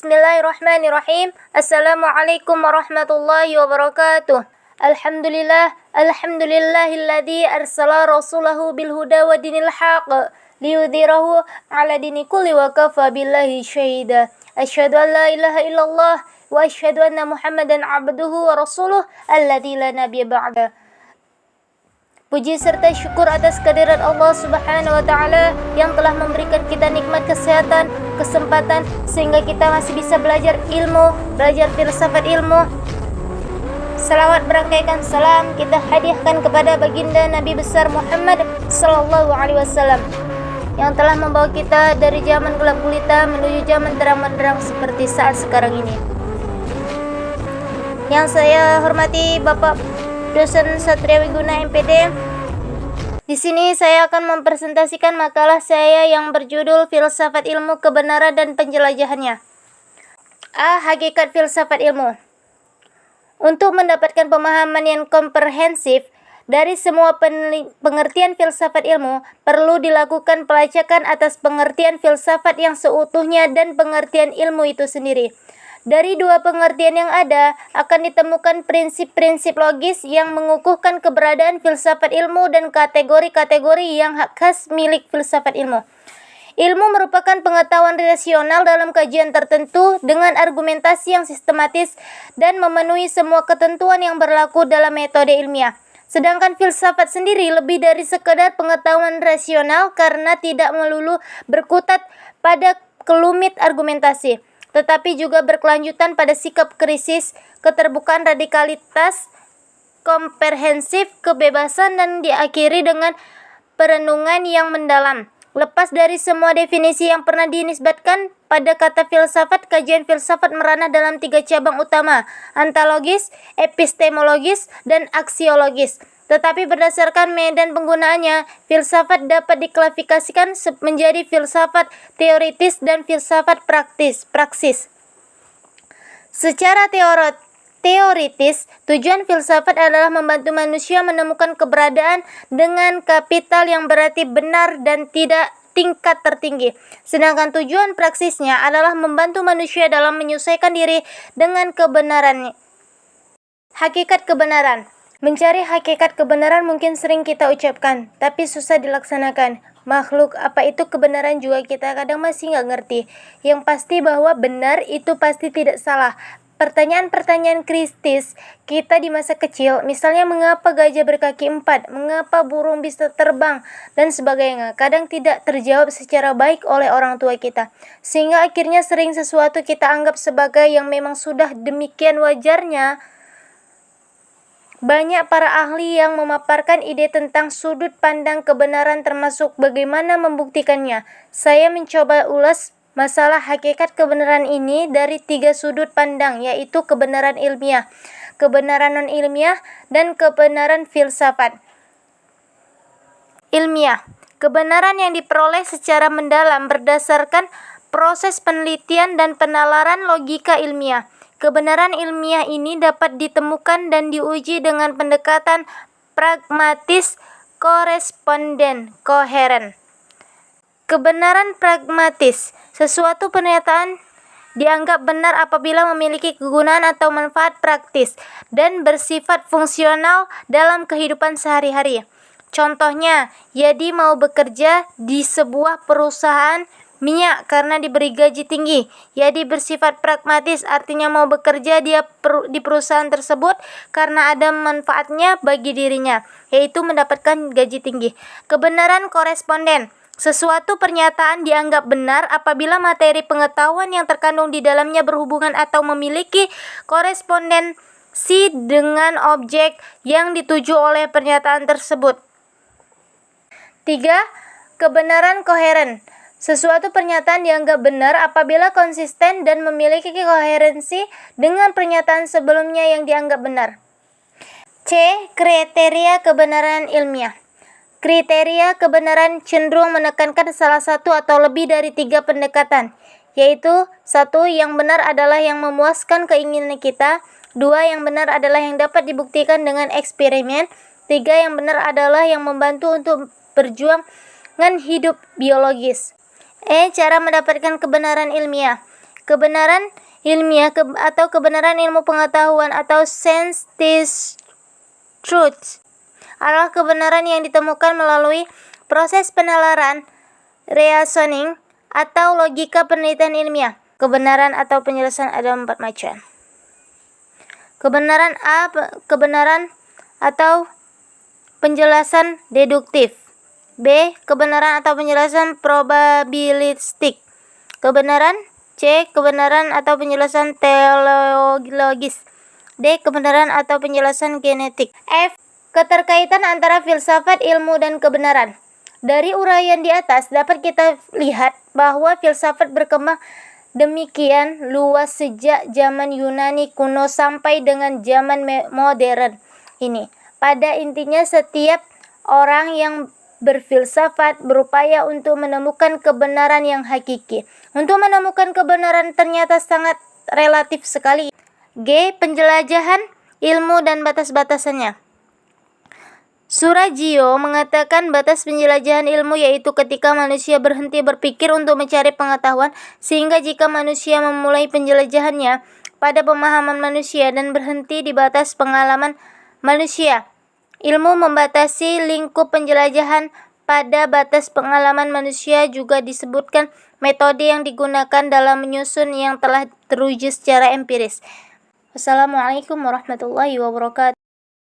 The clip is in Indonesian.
Bismillahirrahmanirrahim. Assalamualaikum warahmatullahi wabarakatuh. Alhamdulillahilladzi arsala rasulahu bil huda wa dinil haqq liyudhhirahu 'ala dini kulli wa kafa billahi syahida. Asyhadu an la ilaha illallah wa asyhadu anna Muhammadan 'abduhu wa rasuluh alladzi la nabiyya ba'da. Puji serta syukur atas kehadirat Allah Subhanahu wa taala yang telah memberikan kita nikmat kesehatan, kesempatan sehingga kita masih bisa belajar ilmu, belajar filsafat ilmu. Salawat berangkaikan salam kita hadiahkan kepada baginda Nabi besar Muhammad sallallahu alaihi wasallam yang telah membawa kita dari zaman gelap gulita menuju zaman terang benderang seperti saat sekarang ini. Yang saya hormati Bapak Dosen Satria Wiguna MPD. Di sini saya akan mempresentasikan makalah saya yang berjudul Filsafat Ilmu, Kebenaran dan Penjelajahannya. Hakikat filsafat ilmu. Untuk mendapatkan pemahaman yang komprehensif dari semua pengertian filsafat ilmu, perlu dilakukan pelacakan atas pengertian filsafat yang seutuhnya dan pengertian ilmu itu sendiri. Dari dua pengertian yang ada, akan ditemukan prinsip-prinsip logis yang mengukuhkan keberadaan filsafat ilmu dan kategori-kategori yang khas milik filsafat ilmu. Ilmu merupakan pengetahuan rasional dalam kajian tertentu dengan argumentasi yang sistematis dan memenuhi semua ketentuan yang berlaku dalam metode ilmiah. Sedangkan filsafat sendiri lebih dari sekedar pengetahuan rasional karena tidak melulu berkutat pada kelumit argumentasi, tetapi juga berkelanjutan pada sikap krisis, keterbukaan, radikalitas, komprehensif, kebebasan, dan diakhiri dengan perenungan yang mendalam. Lepas dari semua definisi yang pernah dinisbatkan pada kata filsafat, kajian filsafat meranah dalam 3 cabang utama, ontologis, epistemologis, dan aksiologis. Tetapi berdasarkan medan penggunaannya, filsafat dapat diklasifikasikan menjadi filsafat teoritis dan filsafat praksis. Secara teoritis, tujuan filsafat adalah membantu manusia menemukan keberadaan dengan kapital yang berarti benar dan tidak tingkat tertinggi. Sedangkan tujuan praksisnya adalah membantu manusia dalam menyesuaikan diri dengan kebenarannya. Hakikat kebenaran. Mencari hakikat kebenaran mungkin sering kita ucapkan, tapi susah dilaksanakan. Makhluk apa itu kebenaran juga kita kadang masih nggak ngerti. Yang pasti bahwa benar itu pasti tidak salah. Pertanyaan-pertanyaan kritis kita di masa kecil, misalnya mengapa gajah berkaki 4, mengapa burung bisa terbang, dan sebagainya, kadang tidak terjawab secara baik oleh orang tua kita. Sehingga akhirnya sering sesuatu kita anggap sebagai yang memang sudah demikian wajarnya. Banyak para ahli yang memaparkan ide tentang sudut pandang kebenaran termasuk bagaimana membuktikannya. Saya mencoba ulas masalah hakikat kebenaran ini dari 3 sudut pandang, yaitu kebenaran ilmiah, kebenaran non-ilmiah, dan kebenaran filsafat. Ilmiah, kebenaran yang diperoleh secara mendalam berdasarkan proses penelitian dan penalaran logika ilmiah. Kebenaran ilmiah ini dapat ditemukan dan diuji dengan pendekatan pragmatis, koresponden, koheren. Kebenaran pragmatis. Sesuatu pernyataan dianggap benar apabila memiliki kegunaan atau manfaat praktis dan bersifat fungsional dalam kehidupan sehari-hari. Contohnya, Yadi mau bekerja di sebuah perusahaan minyak karena diberi gaji tinggi. Yadi bersifat pragmatis, artinya mau bekerja di perusahaan tersebut karena ada manfaatnya bagi dirinya, yaitu mendapatkan gaji tinggi. Kebenaran koresponden. Sesuatu pernyataan dianggap benar apabila materi pengetahuan yang terkandung di dalamnya berhubungan atau memiliki korespondensi dengan objek yang dituju oleh pernyataan tersebut. 3. Kebenaran koheren. Sesuatu pernyataan dianggap benar apabila konsisten dan memiliki koherensi dengan pernyataan sebelumnya yang dianggap benar. C. Kriteria kebenaran ilmiah. Kriteria kebenaran cenderung menekankan salah satu atau lebih dari 3 pendekatan, yaitu 1. Yang benar adalah yang memuaskan keinginan kita. 2. Yang benar adalah yang dapat dibuktikan dengan eksperimen. 3. Yang benar adalah yang membantu untuk perjuangan hidup biologis. Cara mendapatkan kebenaran ilmiah. Kebenaran ilmiah atau kebenaran ilmu pengetahuan atau scientific truth adalah kebenaran yang ditemukan melalui proses penalaran, reasoning, atau logika penelitian ilmiah. Kebenaran atau penjelasan ada 4 macam. Kebenaran A. Kebenaran atau penjelasan deduktif. B. Kebenaran atau penjelasan probabilistik. Kebenaran C. Kebenaran atau penjelasan teleologis. D. Kebenaran atau penjelasan genetik. F. Keterkaitan antara filsafat, ilmu, dan kebenaran. Dari uraian di atas dapat kita lihat bahwa filsafat berkembang demikian luas sejak zaman Yunani kuno sampai dengan zaman modern ini. Pada intinya setiap orang yang berfilsafat berupaya untuk menemukan kebenaran yang hakiki. Untuk menemukan kebenaran ternyata sangat relatif sekali. G. Penjelajahan ilmu dan batas-batasannya. Surajio mengatakan batas penjelajahan ilmu yaitu ketika manusia berhenti berpikir untuk mencari pengetahuan, sehingga jika manusia memulai penjelajahannya pada pemahaman manusia dan berhenti di batas pengalaman manusia. Ilmu membatasi lingkup penjelajahan pada batas pengalaman manusia juga disebutkan metode yang digunakan dalam menyusun yang telah teruji secara empiris. Wassalamualaikum warahmatullahi wabarakatuh.